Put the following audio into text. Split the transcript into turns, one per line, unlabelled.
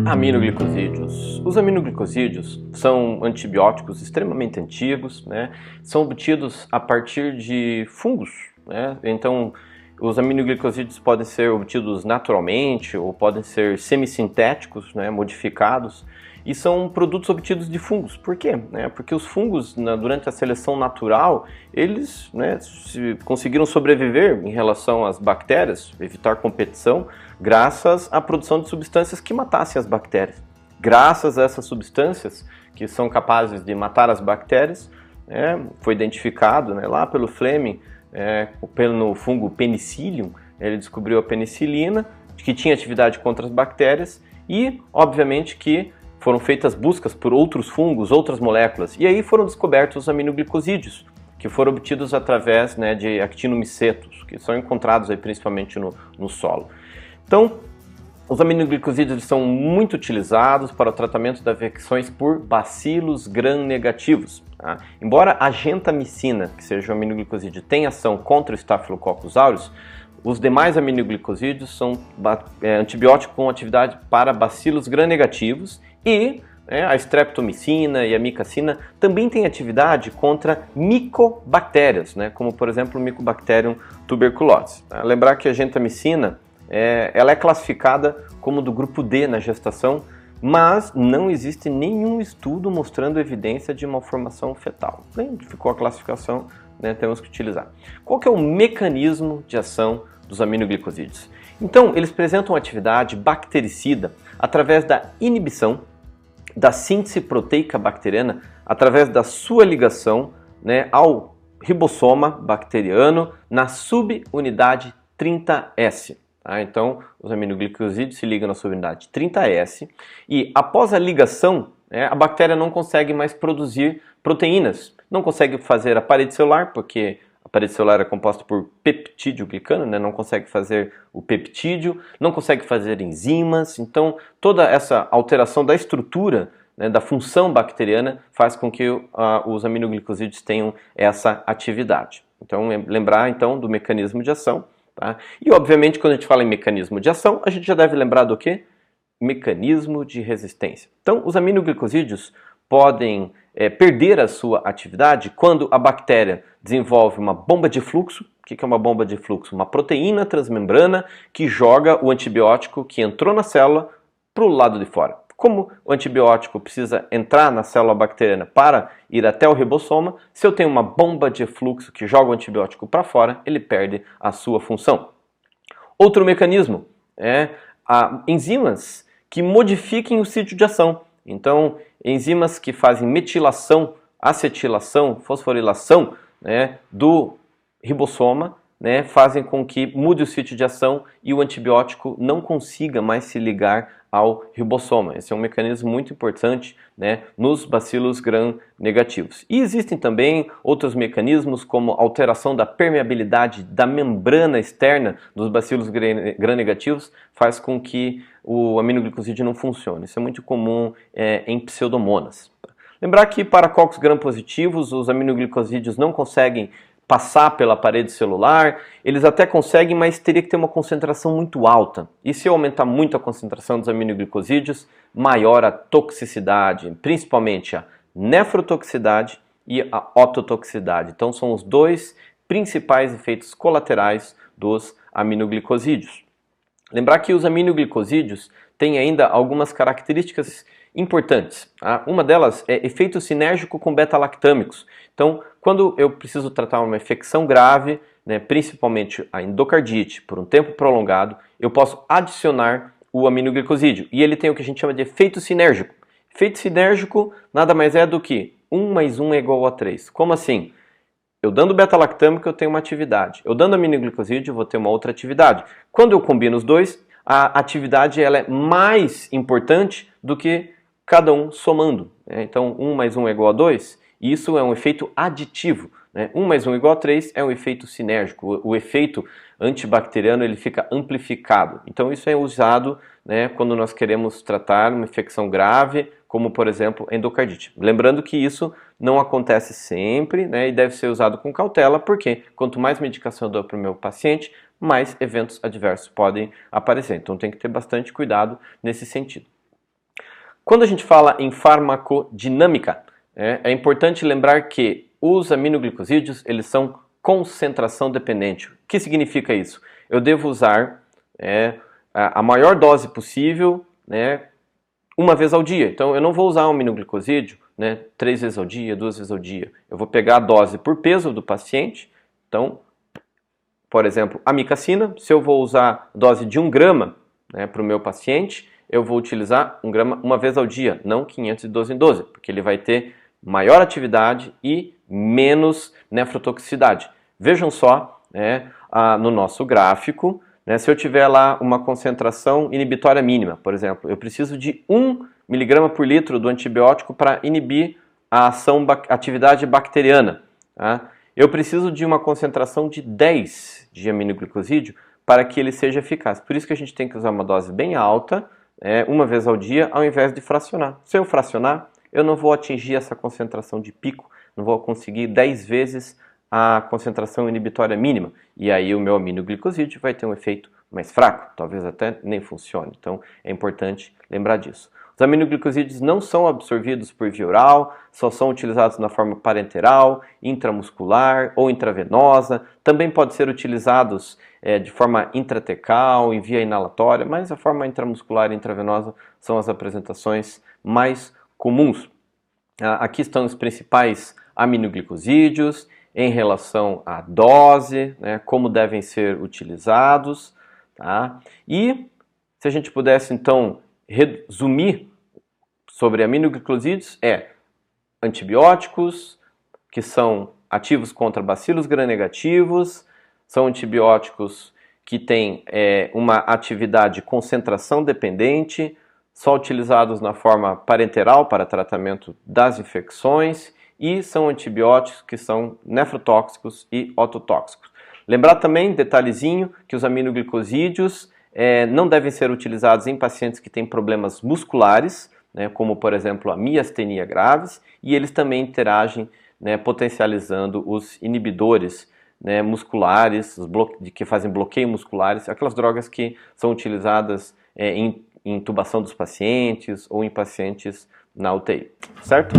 Aminoglicosídeos. Os aminoglicosídeos são antibióticos extremamente antigos, né? São obtidos a partir de fungos, né? Então, os aminoglicosídeos podem ser obtidos naturalmente ou podem ser semissintéticos, né? Modificados, e são produtos obtidos de fungos. Por quê? Porque os fungos, durante a seleção natural, eles, conseguiram sobreviver em relação às bactérias, evitar competição, graças à produção de substâncias que matassem as bactérias. Graças a essas substâncias que são capazes de matar as bactérias, foi identificado lá pelo Fleming, pelo fungo Penicillium, ele descobriu a penicilina, que tinha atividade contra as bactérias, e obviamente que foram feitas buscas por outros fungos, outras moléculas, e aí foram descobertos os aminoglicosídeos, que foram obtidos através de actinomicetos, que são encontrados aí principalmente no solo. Então, os aminoglicosídeos são muito utilizados para o tratamento das infecções por bacilos gram-negativos. Tá? Embora a gentamicina, que seja o aminoglicosídeo, tenha ação contra o Staphylococcus aureus, os demais aminoglicosídeos são antibióticos com atividade para bacilos gram-negativos e a streptomicina e a micacina também têm atividade contra micobactérias, como por exemplo o Mycobacterium tuberculosis. Lembrar que a gentamicina ela é classificada como do grupo D na gestação, mas não existe nenhum estudo mostrando evidência de malformação fetal. Nem ficou a classificação, temos que utilizar. Qual que é o mecanismo de ação dos aminoglicosídeos? Então, eles apresentam atividade bactericida através da inibição da síntese proteica bacteriana, através da sua ligação ao ribossoma bacteriano na subunidade 30S. Então, os aminoglicosídeos se ligam na subunidade 30S e após a ligação, a bactéria não consegue mais produzir proteínas, não consegue fazer a parede celular, porque a parede celular é composta por peptídeo glicano, não consegue fazer o peptídeo, não consegue fazer enzimas, então toda essa alteração da estrutura, da função bacteriana faz com que os aminoglicosídeos tenham essa atividade. Então, lembrar então do mecanismo de ação. Tá? E obviamente quando a gente fala em mecanismo de ação, a gente já deve lembrar do quê? Mecanismo de resistência. Então os aminoglicosídeos podem perder a sua atividade quando a bactéria desenvolve uma bomba de fluxo. O que é uma bomba de fluxo? Uma proteína transmembrana que joga o antibiótico que entrou na célula para o lado de fora. Como o antibiótico precisa entrar na célula bacteriana para ir até o ribossoma, se eu tenho uma bomba de fluxo que joga o antibiótico para fora, ele perde a sua função. Outro mecanismo é enzimas que modifiquem o sítio de ação. Então, enzimas que fazem metilação, acetilação, fosforilação do ribossoma, fazem com que mude o sítio de ação e o antibiótico não consiga mais se ligar ao ribossoma. Esse é um mecanismo muito importante nos bacilos gram-negativos. E existem também outros mecanismos, como alteração da permeabilidade da membrana externa dos bacilos gram-negativos, faz com que o aminoglicosídeo não funcione. Isso é muito comum em pseudomonas. Lembrar que para cocos gram-positivos, os aminoglicosídeos não conseguem passar pela parede celular, eles até conseguem, mas teria que ter uma concentração muito alta. E se eu aumentar muito a concentração dos aminoglicosídeos, maior a toxicidade, principalmente a nefrotoxicidade e a ototoxicidade. Então são os dois principais efeitos colaterais dos aminoglicosídeos. Lembrar que os aminoglicosídeos têm ainda algumas características importantes. Uma delas é efeito sinérgico com beta-lactâmicos. Então, quando eu preciso tratar uma infecção grave, principalmente a endocardite, por um tempo prolongado, eu posso adicionar o aminoglicosídeo. E ele tem o que a gente chama de efeito sinérgico. Efeito sinérgico nada mais é do que 1 mais 1 é igual a 3. Como assim? Eu dando beta-lactâmico eu tenho uma atividade. Eu dando aminoglicosídeo eu vou ter uma outra atividade. Quando eu combino os dois, a atividade ela é mais importante do que cada um somando. Então 1 mais 1 é igual a 2, e isso é um efeito aditivo. 1 mais 1 é igual a 3 é um efeito sinérgico. O efeito antibacteriano ele fica amplificado. Então isso é usado quando nós queremos tratar uma infecção grave, como por exemplo endocardite. Lembrando que isso não acontece sempre e deve ser usado com cautela, porque quanto mais medicação eu dou para o meu paciente, mais eventos adversos podem aparecer. Então tem que ter bastante cuidado nesse sentido. Quando a gente fala em farmacodinâmica, é importante lembrar que os aminoglicosídeos eles são concentração dependente. O que significa isso? Eu devo usar a maior dose possível, uma vez ao dia. Então eu não vou usar um aminoglicosídeo 3 vezes ao dia, 2 vezes ao dia. Eu vou pegar a dose por peso do paciente. Então, por exemplo, amicacina, se eu vou usar dose de 1 grama para o meu paciente, eu vou utilizar 1 grama uma vez ao dia, não 512 em 12, porque ele vai ter maior atividade e menos nefrotoxicidade. Vejam só no nosso gráfico, se eu tiver lá uma concentração inibitória mínima, por exemplo, eu preciso de 1 mg por litro do antibiótico para inibir a atividade bacteriana. Tá? Eu preciso de uma concentração de 10 de aminoglicosídeo para que ele seja eficaz. Por isso que a gente tem que usar uma dose bem alta, uma vez ao dia, ao invés de fracionar. Se eu fracionar, eu não vou atingir essa concentração de pico, não vou conseguir 10 vezes a concentração inibitória mínima. E aí o meu aminoglicosídeo vai ter um efeito mais fraco, talvez até nem funcione. Então é importante lembrar disso. Os aminoglicosídeos não são absorvidos por via oral, só são utilizados na forma parenteral, intramuscular ou intravenosa. Também podem ser utilizados de forma intratecal, em via inalatória, mas a forma intramuscular e intravenosa são as apresentações mais comuns. Aqui estão os principais aminoglicosídeos em relação à dose, como devem ser utilizados. Tá? E se a gente pudesse então resumir sobre aminoglicosídeos, antibióticos que são ativos contra bacilos gram-negativos, são antibióticos que têm uma atividade de concentração dependente, só utilizados na forma parenteral para tratamento das infecções e são antibióticos que são nefrotóxicos e ototóxicos. Lembrar também, detalhezinho, que os aminoglicosídeos não devem ser utilizados em pacientes que têm problemas musculares, como por exemplo a miastenia graves, e eles também interagem potencializando os inibidores musculares, que fazem bloqueio musculares, aquelas drogas que são utilizadas em intubação dos pacientes ou em pacientes na UTI, certo?